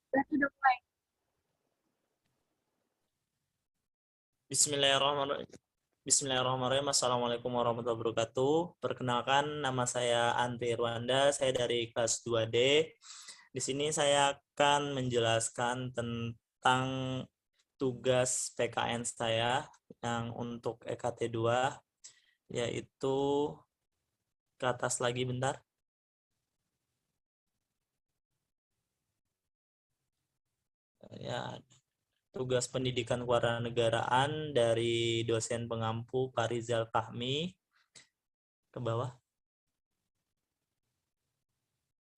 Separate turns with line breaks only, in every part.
Berarti udah mulai.
Bismillahirrahmanirrahim. Bismillahirrahmanirrahim. Assalamualaikum warahmatullahi wabarakatuh. Perkenalkan, nama saya Andri Irwanda. Saya dari kelas 2D. Di sini saya akan menjelaskan tentang tugas PKN saya yang untuk EKT 2, yaitu ke atas lagi bentar. Ya, tugas pendidikan kewarganegaraan dari dosen pengampu Pak Rizal Fahmi. Ke bawah.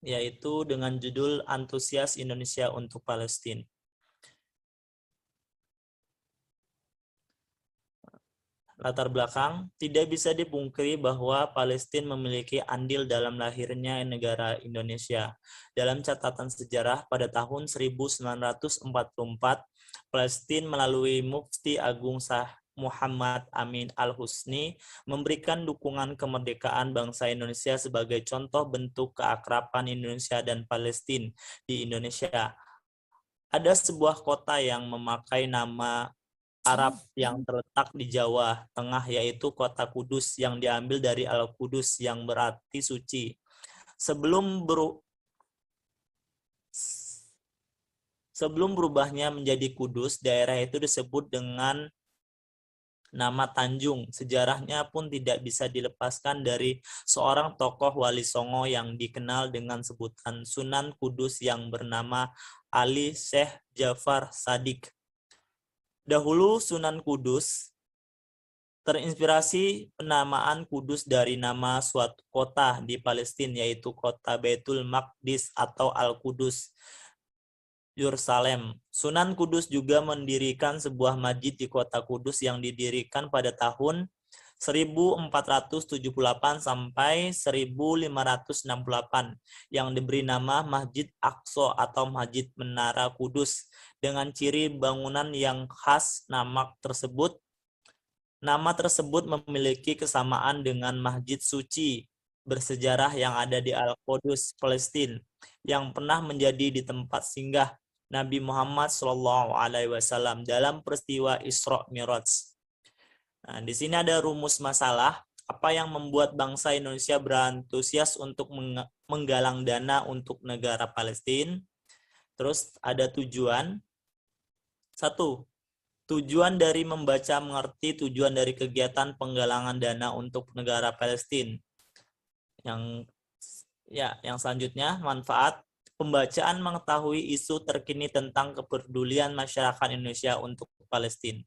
Yaitu dengan judul Antusias Indonesia untuk Palestina. Latar belakang, tidak bisa dipungkiri bahwa Palestina memiliki andil dalam lahirnya negara Indonesia. Dalam catatan sejarah, pada tahun 1944, Palestina melalui Mufti Agung Syah Muhammad Amin Al-Husni memberikan dukungan kemerdekaan bangsa Indonesia sebagai contoh bentuk keakraban Indonesia dan Palestina di Indonesia. Ada sebuah kota yang memakai nama Arab yang terletak di Jawa Tengah, yaitu kota Kudus, yang diambil dari Al-Qudus yang berarti suci. Sebelum berubahnya menjadi Kudus, daerah itu disebut dengan nama Tanjung. Sejarahnya pun tidak bisa dilepaskan dari seorang tokoh Wali Songo yang dikenal dengan sebutan Sunan Kudus yang bernama Ali Syekh Jafar Sadiq. Dahulu Sunan Kudus terinspirasi penamaan Kudus dari nama suatu kota di Palestina, yaitu kota Baitul Maqdis atau Al-Qudus, Yerusalem. Sunan Kudus juga mendirikan sebuah masjid di kota Kudus yang didirikan pada tahun 1478 sampai 1568 yang diberi nama Masjid Aqsa atau Masjid Menara Kudus dengan ciri bangunan yang khas. Nama tersebut memiliki kesamaan dengan Masjid Suci bersejarah yang ada di Al-Qudus, Palestina, yang pernah menjadi di tempat singgah Nabi Muhammad SAW dalam peristiwa Isra Mi'raj. Nah, di sini ada rumus masalah. Apa yang membuat bangsa Indonesia berantusias untuk menggalang dana untuk negara Palestina? Terus ada tujuan. 1. Tujuan dari membaca mengerti tujuan dari kegiatan penggalangan dana untuk negara Palestina. Yang selanjutnya, manfaat pembacaan mengetahui isu terkini tentang kepedulian masyarakat Indonesia untuk Palestina.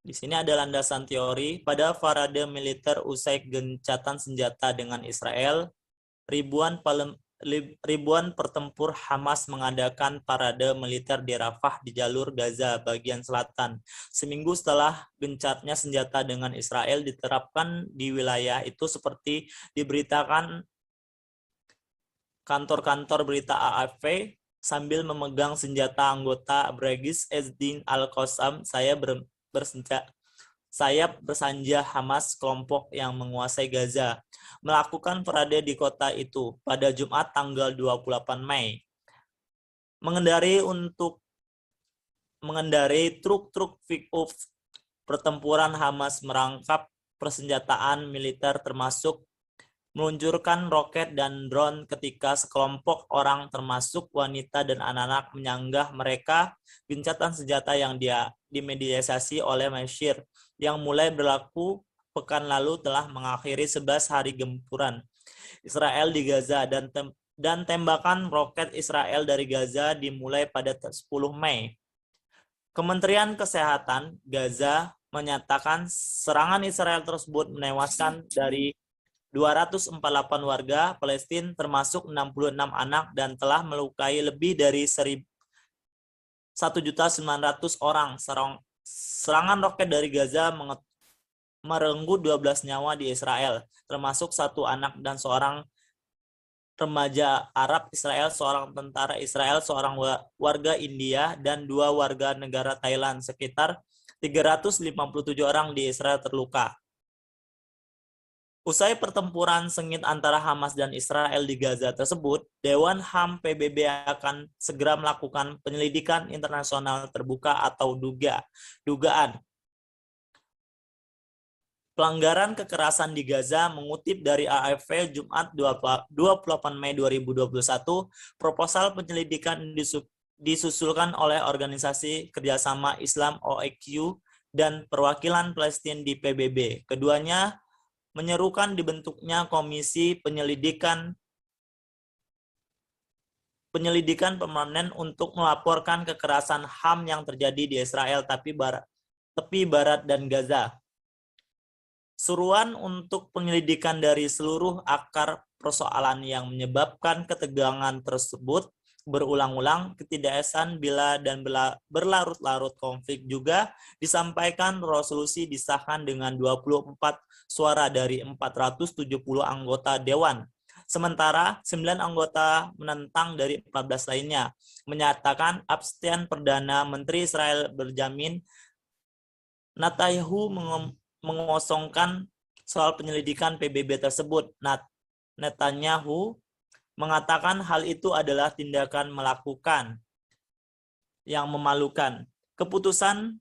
Di sini ada landasan teori. Pada parade militer usai gencatan senjata dengan Israel, ribuan pertempur Hamas mengadakan parade militer di Rafah di jalur Gaza bagian selatan. Seminggu setelah gencatnya senjata dengan Israel diterapkan di wilayah itu seperti diberitakan kantor-kantor berita AFP, sambil memegang senjata anggota Brigis Ezdin Al-Qassam, sayap bersanja Hamas, kelompok yang menguasai Gaza, melakukan parade di kota itu pada Jumat tanggal 28 Mei. Mengendarai truk-truk pick-up pertempuran Hamas merangkap persenjataan militer termasuk meluncurkan roket dan drone ketika sekelompok orang termasuk wanita dan anak-anak menyanggah mereka. Gencatan senjata yang dimediasi oleh Mesir yang mulai berlaku pekan lalu telah mengakhiri 11 hari gempuran Israel di Gaza dan tembakan roket Israel dari Gaza dimulai pada 10 Mei. Kementerian Kesehatan Gaza menyatakan serangan Israel tersebut menewaskan dari 248 warga Palestina termasuk 66 anak dan telah melukai lebih dari 1.900.000 orang. Serangan roket dari Gaza merenggut 12 nyawa di Israel, termasuk 1 anak dan seorang remaja Arab Israel, seorang tentara Israel, seorang warga India, dan 2 warga negara Thailand. Sekitar 357 orang di Israel terluka. Usai pertempuran sengit antara Hamas dan Israel di Gaza tersebut, Dewan HAM PBB akan segera melakukan penyelidikan internasional terbuka atau dugaan pelanggaran kekerasan di Gaza. Mengutip dari AFP Jumat 28 Mei 2021, proposal penyelidikan disusulkan oleh Organisasi Kerjasama Islam OIQ dan perwakilan Palestina di PBB. Keduanya menyerukan dibentuknya komisi penyelidikan permanen untuk melaporkan kekerasan HAM yang terjadi di Israel tepi barat dan Gaza. Seruan untuk penyelidikan dari seluruh akar persoalan yang menyebabkan ketegangan tersebut berulang-ulang, ketidaksan dan berlarut-larut konflik juga disampaikan. Resolusi disahkan dengan 24 suara dari 470 anggota Dewan. Sementara 9 anggota menentang dari 14 lainnya, menyatakan abstain. Perdana Menteri Israel Benjamin Netanyahu mengosongkan soal penyelidikan PBB tersebut. Netanyahu mengatakan hal itu adalah tindakan melakukan yang memalukan. Keputusan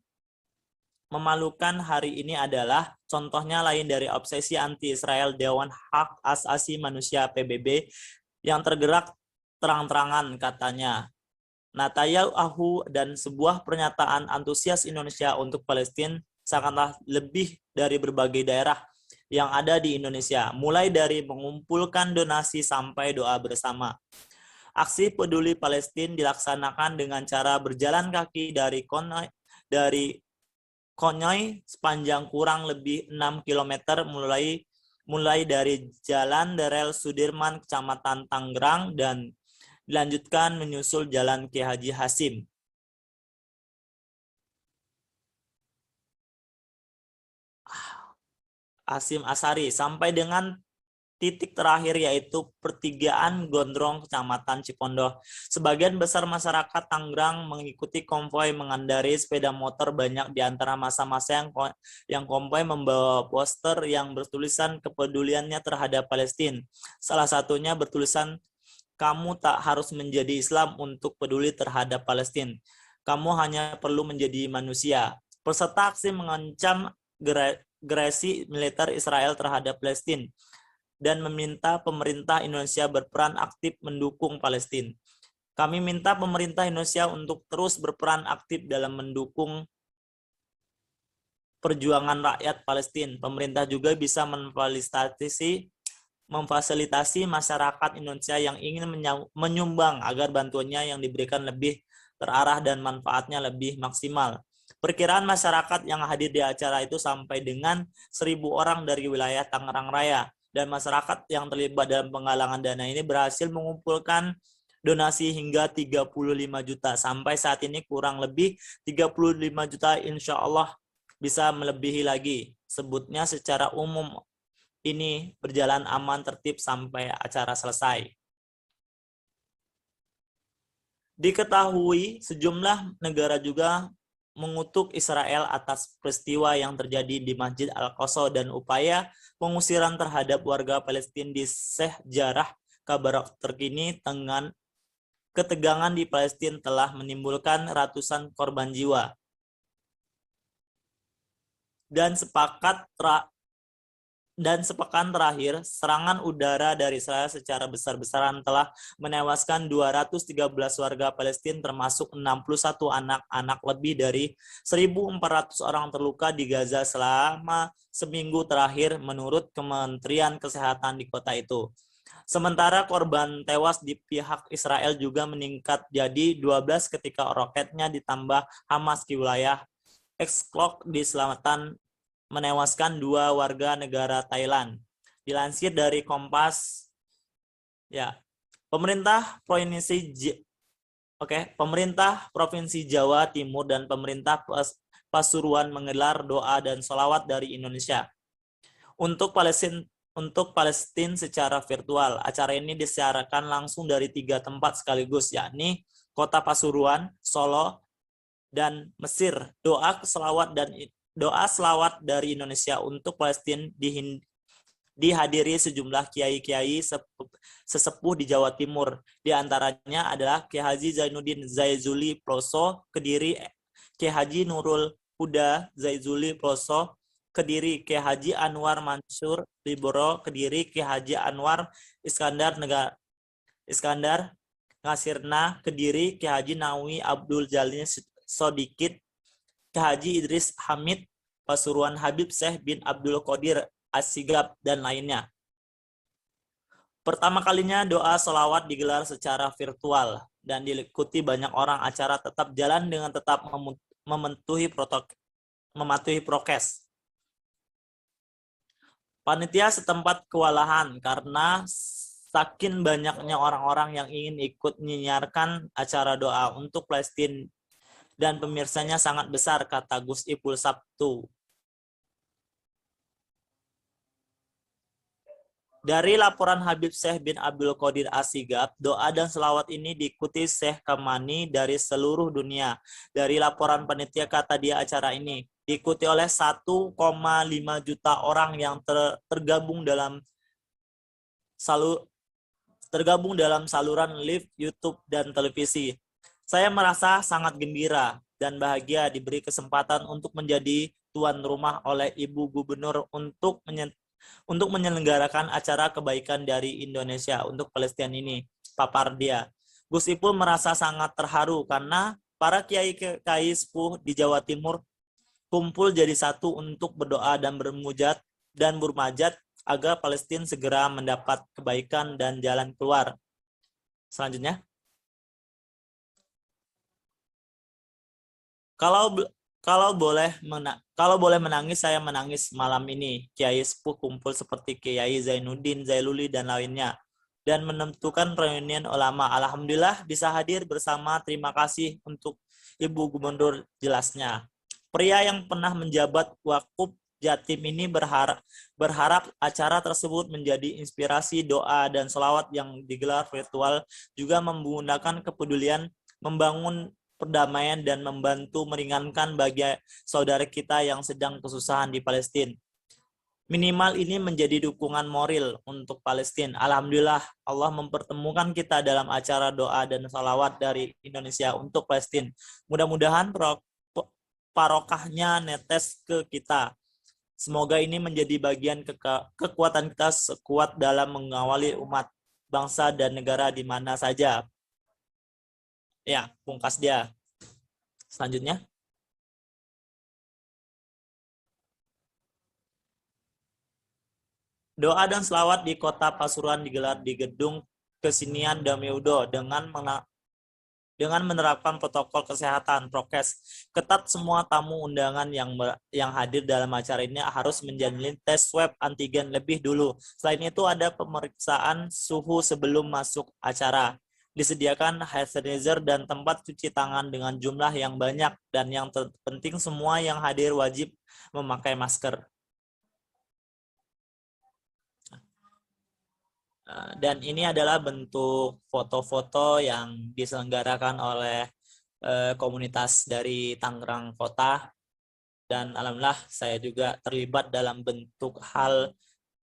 memalukan hari ini adalah contohnya lain dari obsesi anti-Israel Dewan Hak Asasi Manusia PBB yang tergerak terang-terangan, katanya Netanyahu, dan sebuah pernyataan antusias Indonesia untuk Palestina sangatlah lebih dari berbagai daerah yang ada di Indonesia, mulai dari mengumpulkan donasi sampai doa bersama. Aksi peduli Palestina dilaksanakan dengan cara berjalan kaki dari Konyoy sepanjang kurang lebih 6 km mulai dari Jalan Derel Sudirman, Kecamatan Tangerang, dan dilanjutkan menyusul Jalan Ki Haji Hasim. Asari sampai dengan titik terakhir yaitu pertigaan Gondrong, Kecamatan Cipondoh. Sebagian besar masyarakat Tangerang mengikuti konvoi mengendarai sepeda motor. Banyak di antara masa-masa yang konvoi membawa poster yang bertulisan kepeduliannya terhadap Palestina. Salah satunya bertulisan, "Kamu tak harus menjadi Islam untuk peduli terhadap Palestina. Kamu hanya perlu menjadi manusia." Peserta aksi mengancam agresi militer Israel terhadap Palestina dan meminta pemerintah Indonesia berperan aktif mendukung Palestina. "Kami minta pemerintah Indonesia untuk terus berperan aktif dalam mendukung perjuangan rakyat Palestina. Pemerintah juga bisa memfasilitasi masyarakat Indonesia yang ingin menyumbang agar bantuannya yang diberikan lebih terarah dan manfaatnya lebih maksimal." Perkiraan masyarakat yang hadir di acara itu sampai dengan 1.000 orang dari wilayah Tangerang Raya, dan masyarakat yang terlibat dalam penggalangan dana ini berhasil mengumpulkan donasi hingga 35 juta. Sampai saat ini kurang lebih 35 juta, insya Allah bisa melebihi lagi. Sebutnya secara umum ini berjalan aman tertib sampai acara selesai. Diketahui sejumlah negara juga mengutuk Israel atas peristiwa yang terjadi di Masjid Al-Aqsa dan upaya pengusiran terhadap warga Palestina di Sheikh Jarrah. Kabar terkini dengan ketegangan di Palestina telah menimbulkan ratusan korban jiwa. Dan sepekan terakhir, serangan udara dari Israel secara besar-besaran telah menewaskan 213 warga Palestina, termasuk 61 anak-anak. Lebih dari 1.400 orang terluka di Gaza selama seminggu terakhir, menurut Kementerian Kesehatan di kota itu. Sementara korban tewas di pihak Israel juga meningkat jadi 12 ketika roketnya ditambah Hamas di wilayah Eksklok di selatan menewaskan 2 warga negara Thailand. Dilansir dari Kompas, pemerintah Provinsi Jawa Timur dan pemerintah Pasuruan menggelar doa dan sholawat dari Indonesia untuk Palestina secara virtual. Acara ini disiarkan langsung dari 3 tempat sekaligus, yakni Kota Pasuruan, Solo, dan Mesir. Doa selawat dari Indonesia untuk Palestina dihadiri sejumlah kiai-kiai sesepuh di Jawa Timur. Di antaranya adalah Kiai Haji Zainuddin Zaizuli Ploso, Kediri, Kiai Haji Nurul Huda Zaizuli Ploso, Kediri, Kiai Haji Anwar Mansur Liboro, Kediri, Kiai Haji Anwar Iskandar Ngasirna, Kediri, Kiai Haji Nawawi Abdul Jalil Sodikit, Kiai Haji Idris Hamid, Pasuruan Habib Syekh bin Abdul Qadir As-Sigab, dan lainnya. Pertama kalinya doa sholawat digelar secara virtual dan diikuti banyak orang. Acara tetap jalan dengan tetap mematuhi prokes. Panitia setempat kewalahan karena saking banyaknya orang-orang yang ingin ikut menyiarkan acara doa untuk Palestina dan pemirsanya sangat besar, kata Gus Ipul Sabtu. Dari laporan Habib Syekh bin Abdul Qadir As-Sigab, doa dan selawat ini diikuti Syekh Kamani dari seluruh dunia. Dari laporan panitia, kata dia, acara ini diikuti oleh 1,5 juta orang yang tergabung dalam saluran live YouTube dan televisi. Saya merasa sangat gembira dan bahagia diberi kesempatan untuk menjadi tuan rumah oleh Ibu Gubernur untuk menyelenggarakan acara kebaikan dari Indonesia untuk Palestina ini, papar dia. Gus Ipul merasa sangat terharu karena para kiai-kiai sepuh di Jawa Timur kumpul jadi satu untuk berdoa dan bermunajat agar Palestina segera mendapat kebaikan dan jalan keluar. Selanjutnya, kalau boleh menangis, saya menangis malam ini. Kiai sepuh kumpul seperti Kiai Zainuddin, Zailuli, dan lainnya, dan menentukan reunian ulama. Alhamdulillah bisa hadir bersama. Terima kasih untuk Ibu Gubernur, jelasnya. Pria yang pernah menjabat Wakuf Jatim ini berharap acara tersebut menjadi inspirasi doa dan sholawat yang digelar virtual, juga menggunakan kepedulian membangun perdamaian dan membantu meringankan bagi saudara kita yang sedang kesusahan di Palestina. Minimal ini menjadi dukungan moral untuk Palestina. Alhamdulillah Allah mempertemukan kita dalam acara doa dan sholawat dari Indonesia untuk Palestina. Mudah-mudahan barokahnya netes ke kita. Semoga ini menjadi bagian kekuatan kita sekuat dalam mengawali umat, bangsa, dan negara di mana saja. Ya, pungkas dia. Selanjutnya. Doa dan selawat di Kota Pasuruan digelar di Gedung Kesenian Dameudo dengan menerapkan protokol kesehatan prokes ketat. Semua tamu undangan yang hadir dalam acara ini harus menjalani tes swab antigen lebih dulu. Selain itu ada pemeriksaan suhu sebelum masuk acara. Disediakan hand sanitizer dan tempat cuci tangan dengan jumlah yang banyak, dan yang terpenting semua yang hadir wajib memakai masker. Dan ini adalah bentuk foto-foto yang diselenggarakan oleh komunitas dari Tangerang Kota, dan alhamdulillah saya juga terlibat dalam bentuk hal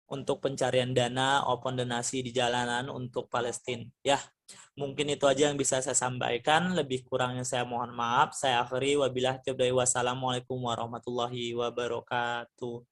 untuk pencarian dana maupun donasi di jalanan untuk Palestina. Ya, mungkin itu aja yang bisa saya sampaikan. Lebih kurangnya saya mohon maaf. Saya akhiri, wabillahi taufiq. Wassalamualaikum warahmatullahi wabarakatuh.